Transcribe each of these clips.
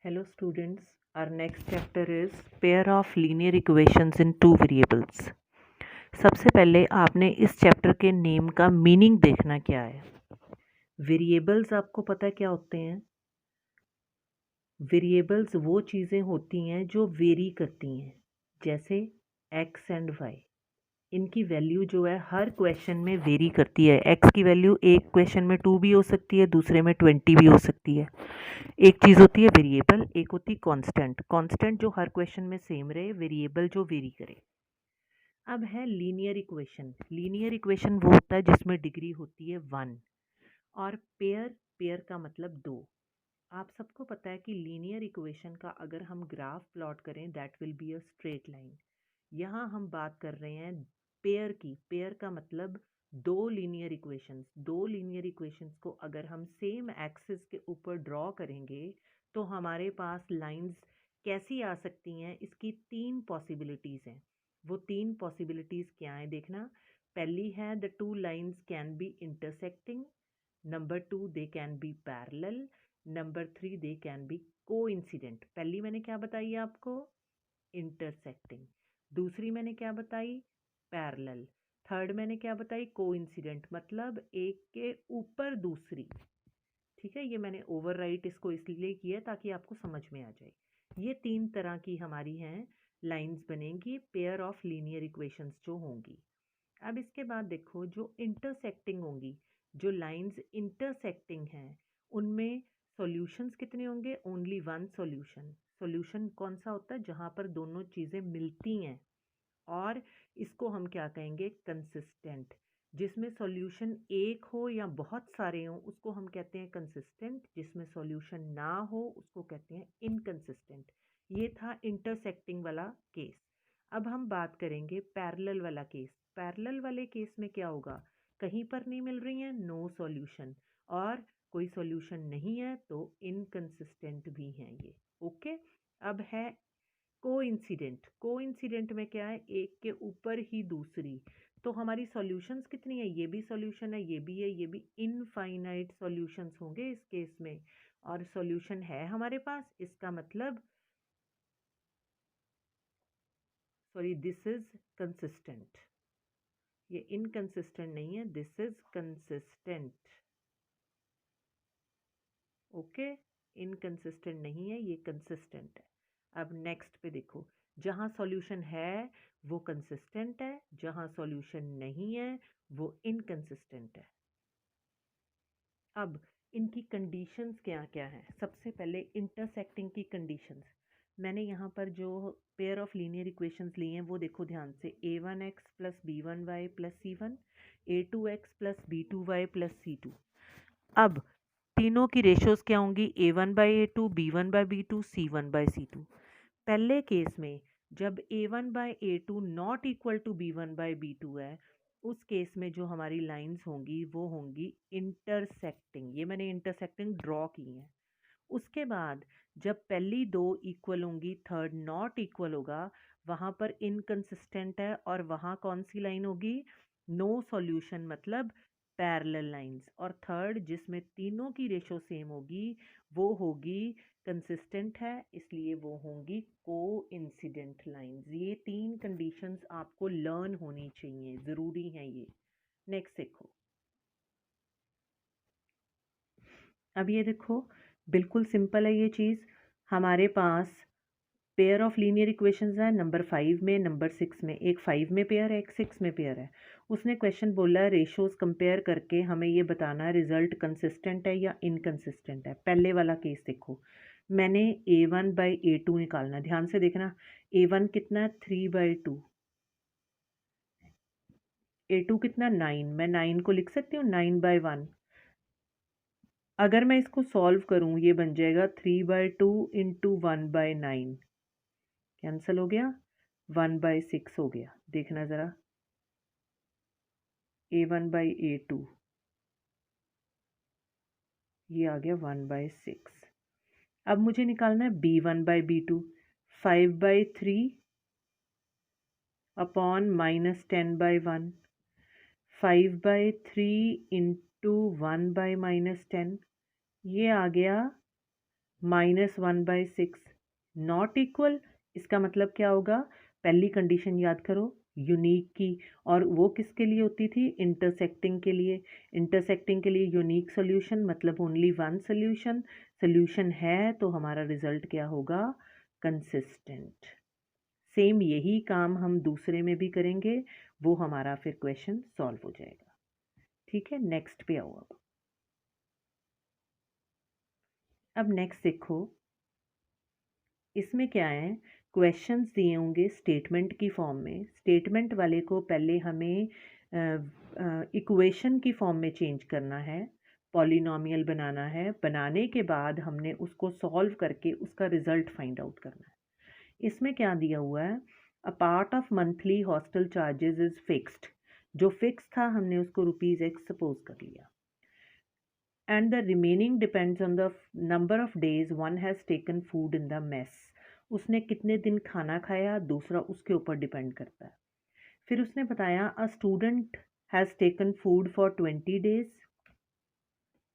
Hello students, our next chapter is pair of linear equations in two variables. सबसे पहले आपने इस chapter के नेम का मीनिंग देखना क्या है। वेरिएबल्स आपको पता है क्या होते हैं? वेरिएबल्स वो चीज़ें होती हैं जो वेरी करती हैं, जैसे x एंड y। इनकी वैल्यू जो है हर क्वेश्चन में वेरी करती है। x की वैल्यू एक क्वेश्चन में 2 भी हो सकती है, दूसरे में 20 भी हो सकती है। एक चीज़ होती है वेरिएबल, एक होती है कांस्टेंट। कांस्टेंट जो हर क्वेश्चन में सेम रहे, वेरिएबल जो वेरी करे। अब है लीनियर इक्वेशन। लीनियर इक्वेशन वो होता है जिसमें डिग्री होती है 1 और पेयर, पेयर का मतलब 2। आप सबको पता है कि लीनियर इक्वेशन का अगर हम ग्राफ प्लॉट करें that will be a straight line. यहाँ हम बात कर रहे हैं पेयर की। पेयर का मतलब दो लीनियर इक्वेशंस। दो लीनियर इक्वेशंस को अगर हम सेम एक्सिस के ऊपर ड्रॉ करेंगे तो हमारे पास लाइंस कैसी आ सकती हैं, इसकी 3 पॉसिबिलिटीज़ हैं। वो 3 पॉसिबिलिटीज़ क्या हैं देखना। पहली है the two lines can be intersecting. Number 2 they can be parallel. Number 3 they can be coincident. पहली मैंने क्या बताई आपको? इंटरसेक्टिंग। दूसरी मैंने क्या बताई? पैरेलल। थर्ड मैंने क्या बताई? कोइंसिडेंट, मतलब एक के ऊपर दूसरी। ठीक है, ये मैंने ओवरराइट इसको इसलिए किया ताकि आपको समझ में आ जाए। ये 3 तरह की हमारी हैं लाइंस बनेंगी, पेयर ऑफ लीनियर इक्वेशंस जो होंगी। अब इसके बाद देखो जो इंटरसेक्टिंग होंगी, जो लाइंस इंटरसेक्टिंग हैं उनमें सॉल्यूशंस कितने होंगे? Only one solution. सॉल्यूशन कौन सा होता है? जहाँ पर दोनों चीज़ें मिलती हैं, और इसको हम क्या कहेंगे? कंसिस्टेंट। जिसमें सॉल्यूशन एक हो या बहुत सारे हों उसको हम कहते हैं कंसिस्टेंट। जिसमें सॉल्यूशन ना हो उसको कहते हैं इनकंसिस्टेंट। ये था इंटरसेक्टिंग वाला केस। अब हम बात करेंगे पैरेलल वाला केस। पैरेलल वाले केस में क्या होगा? कहीं पर नहीं मिल रही हैं, नो सॉल्यूशन, और कोई सॉल्यूशन नहीं है तो इनकंसिस्टेंट भी हैं ये। ओके। अब है कोइंसिडेंट। कोइंसिडेंट में क्या है? एक के ऊपर ही दूसरी। तो हमारी सॉल्यूशंस कितनी है? ये भी सॉल्यूशन है, ये भी है, ये भी। इनफाइनाइट सॉल्यूशंस होंगे इस केस में, और सॉल्यूशन है हमारे पास। इसका मतलब सॉरी, दिस इज कंसिस्टेंट। ये इनकंसिस्टेंट नहीं है, this is consistent. Okay, inconsistent नहीं है, ये कंसिस्टेंट है। अब नेक्स्ट पे देखो, जहाँ सॉल्यूशन है वो कंसिस्टेंट है, जहाँ सॉल्यूशन नहीं है वो इनकंसिस्टेंट है। अब इनकी कंडीशंस क्या क्या हैं? सबसे पहले इंटरसेक्टिंग की कंडीशंस। मैंने यहाँ पर जो पेयर ऑफ लीनियर इक्वेशंस ली हैं वो देखो ध्यान से। a1x plus b1y plus c1, a2x plus b2y plus c2। अब तीनों की रेशोज़ क्या होंगी? a1/a2, b1/b2, c1/c2। पहले केस में जब a1/a2 not equal to b1/b2 है, उस केस में जो हमारी लाइंस होंगी वो होंगी इंटरसेक्टिंग। ये मैंने इंटरसेक्टिंग ड्रॉ की हैं। उसके बाद जब पहली दो इक्वल होंगी, थर्ड नॉट इक्वल होगा, वहाँ पर इनकंसिस्टेंट है, और वहाँ कौन सी लाइन होगी? नो सॉल्यूशन, मतलब पैरेलल लाइंस। और थर्ड जिसमें तीनों की रेशो सेम होगी वो होगी कंसिस्टेंट है, इसलिए वो होंगी कोइंसिडेंट लाइंस। ये 3 कंडीशंस आपको लर्न होनी चाहिए, ज़रूरी हैं ये। नेक्स्ट देखो। अब ये देखो, बिल्कुल सिंपल है ये चीज़। हमारे पास पेयर ऑफ लीनियर इक्वेशंस है नंबर 5 में, नंबर 6 में। एक 5 में पेयर है, एक 6 में पेयर है। उसने क्वेश्चन बोला है रेशोज़ कंपेयर करके हमें ये बताना है रिजल्ट कंसिस्टेंट है या इनकंसिस्टेंट है। पहले वाला केस देखो, मैंने a1/a2 निकालना है। ध्यान से देखना, a1 कितना है? 3/2। a2 कितना? 9। मैं 9 को लिख सकती हूँ 9/1। अगर मैं इसको सॉल्व करूँ ये बन जाएगा 3/2 इंटू 1/9। कैंसिल हो गया, 1/6 हो गया। देखना ज़रा, a1/a2 ये आ गया 1/6। अब मुझे निकालना है b1/b2। 5/3 अपॉन -10/1। 5/3 इंटू 1/-10, ये आ गया -1/6 नॉट इक्वल, इसका मतलब क्या होगा? पहली कंडीशन याद करो यूनिक की, और वो किसके लिए होती थी? इंटरसेक्टिंग के लिए। इंटरसेक्टिंग के लिए यूनिक सोल्यूशन मतलब ओनली वन सोल्यूशन। सोल्यूशन है तो हमारा रिजल्ट क्या होगा? कंसिस्टेंट। सेम यही काम हम दूसरे में भी करेंगे, वो हमारा फिर क्वेश्चन सॉल्व हो जाएगा। ठीक है, नेक्स्ट पे आओ। अब नेक्स्ट देखो, इसमें क्या है? क्वेश्चंस दिए होंगे स्टेटमेंट की फॉर्म में। स्टेटमेंट वाले को पहले हमें इक्वेशन की फॉर्म में चेंज करना है, पॉलिनॉमियल बनाना है। बनाने के बाद हमने उसको सॉल्व करके उसका रिजल्ट फाइंड आउट करना है। इसमें क्या दिया हुआ है? A part of monthly hostel charges is fixed. जो फिक्स था हमने उसको ₹X सपोज कर लिया। And the remaining depends on the number of days one has taken food in the mess. उसने कितने दिन खाना खाया, दूसरा उसके ऊपर डिपेंड करता है। फिर उसने बताया a student has taken food for 20 days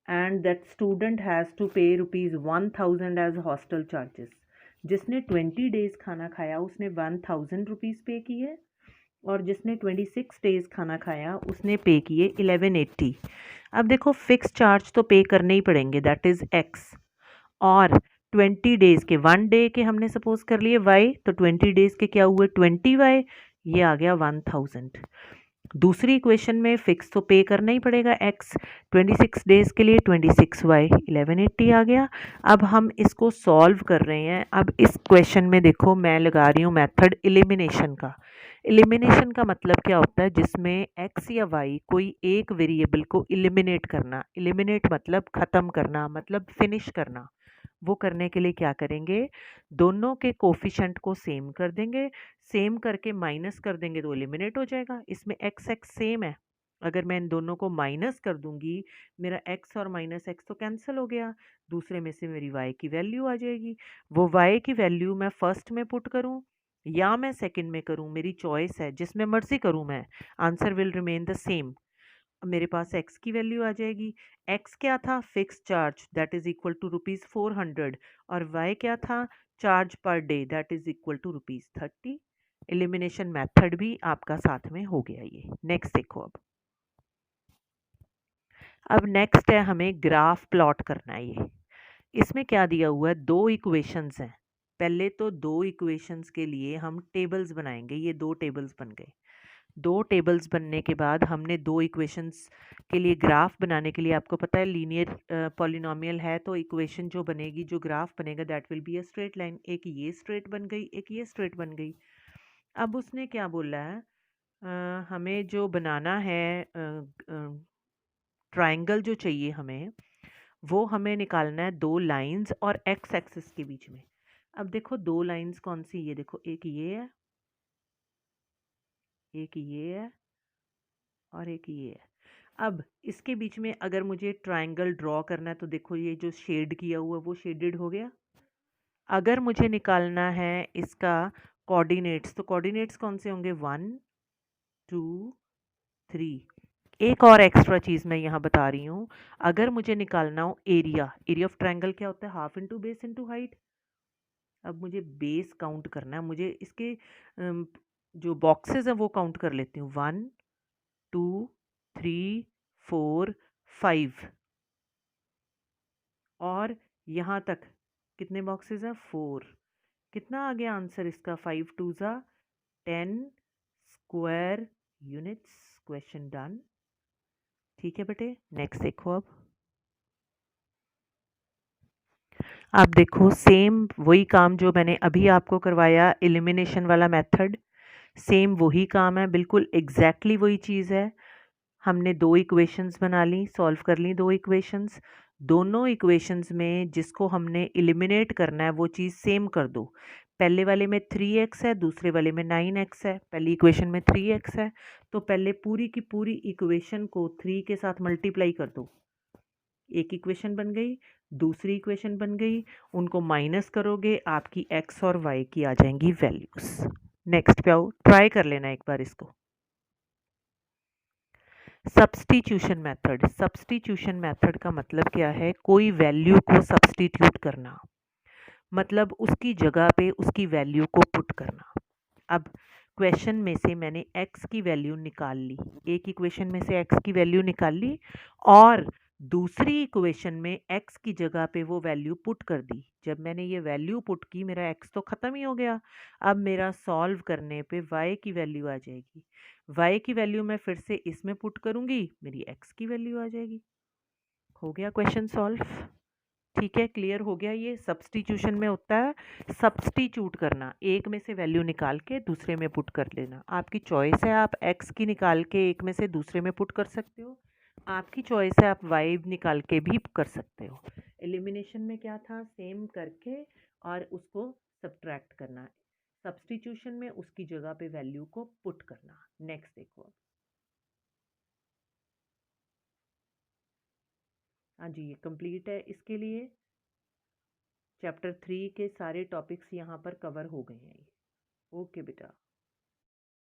and that student has to pay ₹1000 as hostel charges. जिसने 20 डेज खाना खाया उसने ₹1000 पे किए, और जिसने 26 डेज खाना खाया उसने पे किए 1180। अब देखो फिक्स चार्ज तो पे करने ही पड़ेंगे, दैट इज़ एक्स, और 20 डेज़ के 1 डे के हमने सपोज कर लिए वाई, तो 20 डेज़ के क्या हुए 20y, ये आ गया 1000। दूसरी इक्वेशन में फिक्स तो पे करना ही पड़ेगा एक्स, 26 डेज़ के लिए 26y 1180 आ गया। अब हम इसको सॉल्व कर रहे हैं। अब इस क्वेश्चन में देखो मैं लगा रही हूँ मेथड एलिमिनेशन का। एलिमिनेशन का मतलब क्या होता है? जिसमें एक्स या वाई कोई एक वेरिएबल को एलिमिनेट करना। एलिमिनेट मतलब ख़त्म करना, मतलब फिनिश करना। वो करने के लिए क्या करेंगे? दोनों के कोफिशेंट को सेम कर देंगे। सेम करके माइनस कर देंगे तो एलिमिनेट हो जाएगा। इसमें एक्स एक्स सेम है, अगर मैं इन दोनों को माइनस कर दूंगी, मेरा एक्स और माइनस एक्स तो कैंसिल हो गया। दूसरे में से मेरी वाई की वैल्यू आ जाएगी। वो वाई की वैल्यू मैं फर्स्ट में पुट करूं या मैं सेकंड में करूं, मेरी चॉइस है, जिसमें मर्जी करूं मैं, answer will remain the same. मेरे पास x की वैल्यू आ जाएगी। x क्या था? Fix charge that is equal to ₹400, और y क्या था? Charge per day that is equal to ₹30। Elimination method भी आपका साथ में हो गया। ये नेक्स्ट देखो। अब नेक्स्ट है हमें ग्राफ प्लॉट करना है। ये इसमें क्या दिया हुआ है? दो इक्वेशंस हैं। पहले तो दो इक्वेशंस के लिए हम टेबल्स बनाएंगे। ये दो टेबल्स बन गए। दो टेबल्स बनने के बाद हमने दो इक्वेशंस के लिए ग्राफ बनाने के लिए, आपको पता है लीनियर पॉलिनॉमियल है तो इक्वेशन जो बनेगी, जो ग्राफ बनेगा that will be a straight line. एक ये स्ट्रेट बन गई, एक ये स्ट्रेट बन गई। अब उसने क्या बोला है? हमें जो बनाना है ट्रायंगल जो चाहिए हमें, वो हमें निकालना है दो लाइंस और एक्स एक्सिस के बीच में। अब देखो दो लाइंस कौन सी? ये देखो, एक ये है, एक ये है, और एक ये है। अब इसके बीच में अगर मुझे ट्रायंगल ड्रॉ करना है तो देखो ये जो शेड किया हुआ है वो शेडेड हो गया। अगर मुझे निकालना है इसका कोऑर्डिनेट्स, तो कोऑर्डिनेट्स कौन से होंगे? 1 2 3। एक और एक्स्ट्रा चीज़ मैं यहाँ बता रही हूँ, अगर मुझे निकालना हो एरिया, एरिया ऑफ ट्रायंगल क्या होता है? Half into base into height. अब मुझे बेस काउंट करना है, मुझे इसके जो बॉक्सेस हैं वो काउंट कर लेती हूँ। 1 2 3 4 5, और यहाँ तक कितने बॉक्सेस हैं? 4। कितना आ गया आंसर इसका? 5 2 ज़ा 10 स्क्वायर यूनिट्स। Question done. ठीक है बेटे, नेक्स्ट देखो। अब देखो सेम वही काम जो मैंने अभी आपको करवाया, एलिमिनेशन वाला मेथड, सेम वही काम है, बिल्कुल एग्जैक्टली वही चीज़ है। हमने दो इक्वेशंस बना ली, सॉल्व कर ली दो इक्वेशंस। दोनों इक्वेशंस में जिसको हमने एलिमिनेट करना है वो चीज़ सेम कर दो। पहले वाले में 3x है, दूसरे वाले में 9x है। पहली इक्वेशन में 3x है, तो पहले पूरी की पूरी इक्वेशन को 3 के साथ मल्टीप्लाई कर दो। एक इक्वेशन बन गई, दूसरी इक्वेशन बन गई। उनको माइनस करोगे, आपकी x और y की आ जाएंगी वैल्यूज़। नेक्स्ट पे आओ, ट्राई कर लेना एक बार इसको। सब्स्टिट्यूशन मेथड का मतलब क्या है? कोई वैल्यू को सब्स्टिट्यूट करना, मतलब उसकी जगह पे उसकी वैल्यू को पुट करना। अब क्वेश्चन में से मैंने x की वैल्यू निकाल ली, एक इक्वेशन में से x की वैल्यू निकाल ली और दूसरी इक्वेशन में x की जगह पे वो वैल्यू पुट कर दी। जब मैंने ये वैल्यू पुट की, मेरा x तो ख़त्म ही हो गया। अब मेरा सॉल्व करने पे y की वैल्यू आ जाएगी। y की वैल्यू मैं फिर से इसमें पुट करूँगी, मेरी x की वैल्यू आ जाएगी। हो गया क्वेश्चन सॉल्व। ठीक है, क्लियर हो गया। ये सब्स्टिट्यूशन में होता है सब्स्टिट्यूट करना, एक में से वैल्यू निकाल के दूसरे में पुट कर लेना। आपकी चॉइस है, आप x की निकाल के एक में से दूसरे में पुट कर सकते हो, आपकी चॉइस है, आप y निकाल के भी कर सकते हो। एलिमिनेशन में क्या था? सेम करके और उसको सब्ट्रैक्ट करना। सब्स्टिट्यूशन में उसकी जगह पे वैल्यू को पुट करना। नेक्स्ट देखो। हाँ जी, ये कंप्लीट है। इसके लिए चैप्टर 3 के सारे टॉपिक्स यहाँ पर कवर हो गए हैं। ओके बेटा।